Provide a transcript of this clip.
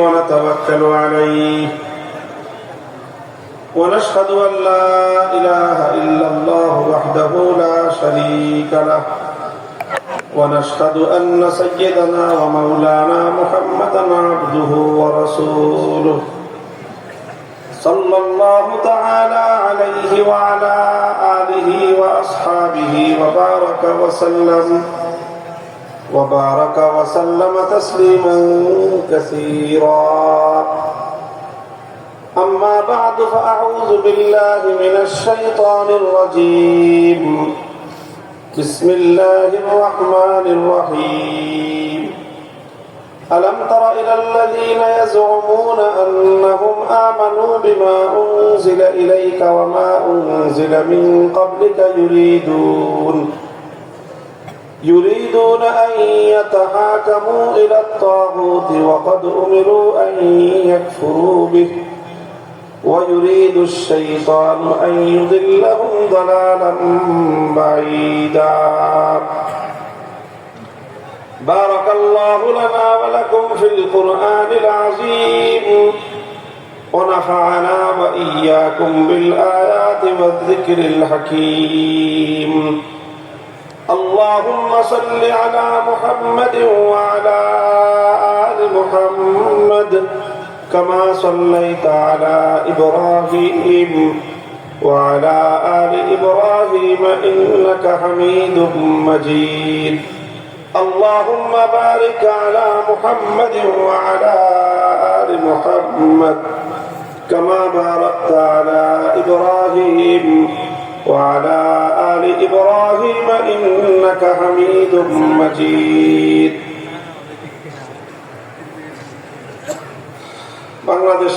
ونتوكل عليه ونشهد أن لا إله إلا الله وحده لا شريك له ونشهد أن سيدنا ومولانا محمدا عبده ورسوله صلى الله تعالى عليه وعلى آله وأصحابه وبارك وسلم تسليما كثيرا. أما بعد فأعوذ بالله من الشيطان الرجيم. بسم الله الرحمن الرحيم. ألم تر إلى الذين يزعمون أنهم آمنوا بما أنزل إليك وما أنزل من قبلك يريدون أن يتحاكموا إلى الطاغوت وقد أمروا أن يكفروا به ويريد الشيطان أن يضلهم ضلالا بعيدا. بارك الله لنا ولكم في القرآن العظيم ونفعنا وإياكم بالآيات والذكر الحكيم. اللهم صل على محمد وعلى آل محمد كما صليت على إبراهيم وعلى آل إبراهيم إنك حميد مجيد. اللهم بارك على محمد وعلى آل محمد كما باركت على إبراهيم وعلى آل إبراهيم إنك حميد مجيد. বাংলাদেশ